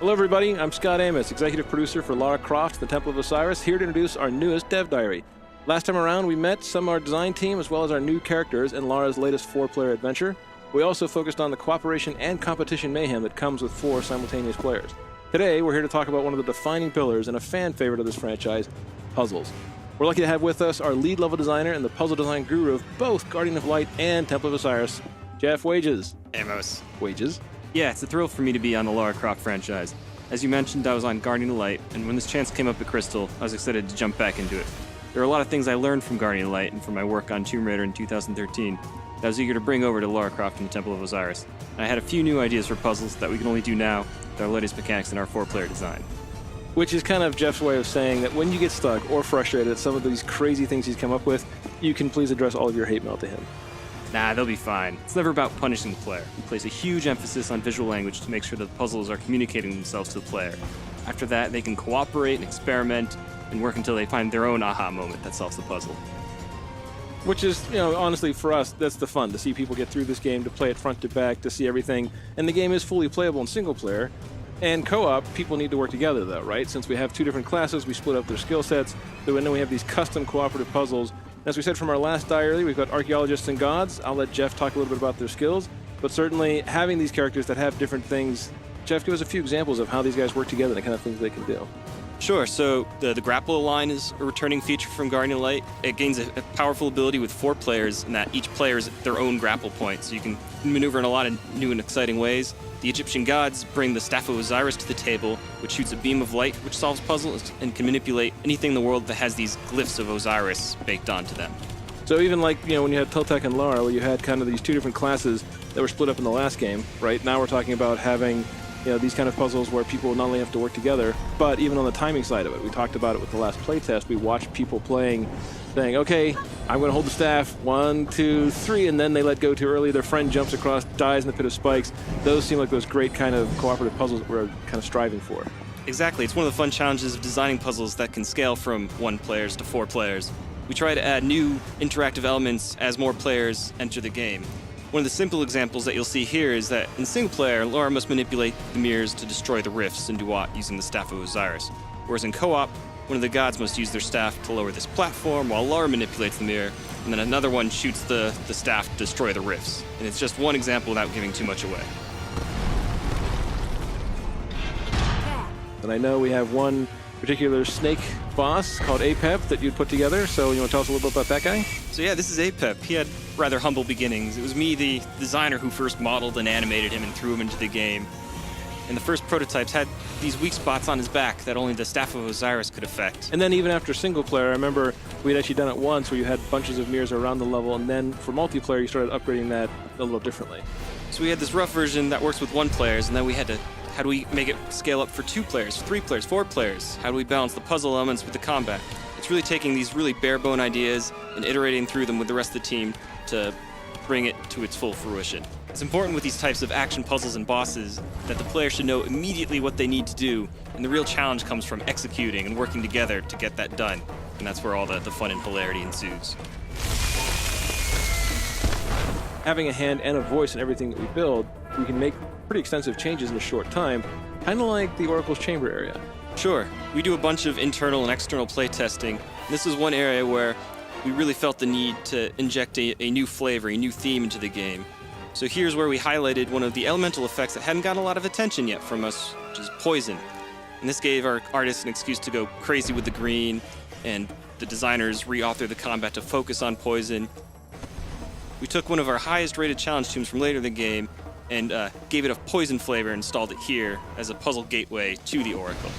Hello everybody, I'm Scot Amos, executive producer for Lara Croft, the Temple of Osiris, here to introduce our newest dev diary. Last time around, we met some of our design team as well as our new characters in Lara's latest 4-player adventure. We also focused on the cooperation and competition mayhem that comes with 4 simultaneous players. Today, we're here to talk about one of the defining pillars and a fan favorite of this franchise, puzzles. We're lucky to have with us our lead level designer and the puzzle design guru of both Guardian of Light and Temple of Osiris, Jeff Wajcs. Amos. Wajcs. Yeah, it's a thrill for me to be on the Lara Croft franchise. As you mentioned, I was on Guardian of Light, and when this chance came up at Crystal, I was excited to jump back into it. There are a lot of things I learned from Guardian of Light and from my work on Tomb Raider in 2013 that I was eager to bring over to Lara Croft and the Temple of Osiris. And I had a few new ideas for puzzles that we can only do now with our latest mechanics in our 4-player design. Which is kind of Jeff's way of saying that when you get stuck or frustrated at some of these crazy things he's come up with, you can please address all of your hate mail to him. Nah, they'll be fine. It's never about punishing the player. He places a huge emphasis on visual language to make sure that the puzzles are communicating themselves to the player. After that, they can cooperate and experiment and work until they find their own aha moment that solves the puzzle. Which is, honestly, for us, that's the fun, to see people get through this game, to play it front to back, to see everything. And the game is fully playable in single player. And co-op, people need to work together, though, right? Since we have 2 different classes, we split up their skill sets, so then we have these custom cooperative puzzles. As we said from our last diary, we've got archaeologists and gods. I'll let Jeff talk a little bit about their skills, but certainly having these characters that have different things. Jeff, give us a few examples of how these guys work together and the kind of things they can do. Sure, so the grapple line is a returning feature from Guardian of Light. It gains a powerful ability with 4 players in that each player is their own grapple point, so you can maneuver in a lot of new and exciting ways. The Egyptian gods bring the Staff of Osiris to the table, which shoots a beam of light which solves puzzles and can manipulate anything in the world that has these glyphs of Osiris baked onto them. So even like, when you had Teltec and Lara, where you had kind of these 2 different classes that were split up in the last game, right? Now we're talking about having these kind of puzzles where people not only have to work together, but even on the timing side of it. We talked about it with the last playtest. We watched people playing, saying, okay, I'm going to hold the staff, 1, 2, 3, and then they let go too early. Their friend jumps across, dies in the pit of spikes. Those seem like those great kind of cooperative puzzles that we're kind of striving for. Exactly. It's one of the fun challenges of designing puzzles that can scale from 1 players to 4 players. We try to add new interactive elements as more players enter the game. One of the simple examples that you'll see here is that in single player, Lara must manipulate the mirrors to destroy the rifts in Duat using the Staff of Osiris. Whereas in co-op, one of the gods must use their staff to lower this platform while Lara manipulates the mirror, and then another one shoots the staff to destroy the rifts. And it's just one example without giving too much away. And I know we have one particular snake boss called Apep that you'd put together, so you want to tell us a little bit about that guy? So yeah, this is Apep. He had rather humble beginnings. It was me, the designer, who first modeled and animated him and threw him into the game. And the first prototypes had these weak spots on his back that only the Staff of Osiris could affect. And then even after single player, I remember we had actually done it once where you had bunches of mirrors around the level, and then for multiplayer you started upgrading that a little differently. So we had this rough version that works with 1 player, and then we had to, how do we make it scale up for 2 players, 3 players, 4 players? How do we balance the puzzle elements with the combat? It's really taking these really bare-bone ideas and iterating through them with the rest of the team to bring it to its full fruition. It's important with these types of action puzzles and bosses that the player should know immediately what they need to do, and the real challenge comes from executing and working together to get that done. And that's where all the fun and hilarity ensues. Having a hand and a voice in everything that we build, we can make pretty extensive changes in a short time, kind of like the Oracle's Chamber area. Sure, we do a bunch of internal and external playtesting. This is one area where we really felt the need to inject a new flavor, a new theme into the game. So here's where we highlighted one of the elemental effects that hadn't gotten a lot of attention yet from us, which is poison. And this gave our artists an excuse to go crazy with the green, and the designers re-authored the combat to focus on poison. We took one of our highest rated challenge tombs from later in the game and gave it a poison flavor and installed it here as a puzzle gateway to the Oracle.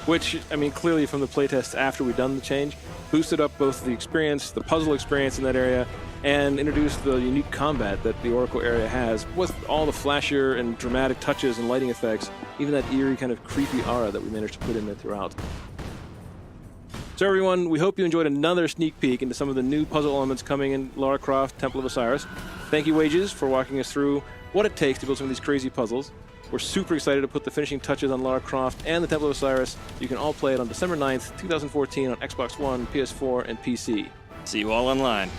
Which, clearly from the playtest after we'd done the change, boosted up both the experience, the puzzle experience in that area, and introduced the unique combat that the Oracle area has, with all the flashier and dramatic touches and lighting effects, even that eerie kind of creepy aura that we managed to put in there throughout. So everyone, we hope you enjoyed another sneak peek into some of the new puzzle elements coming in Lara Croft, Temple of Osiris. Thank you, Wajcs, for walking us through what it takes to build some of these crazy puzzles. We're super excited to put the finishing touches on Lara Croft and the Temple of Osiris. You can all play it on December 9th, 2014 on Xbox One, PS4, and PC. See you all online.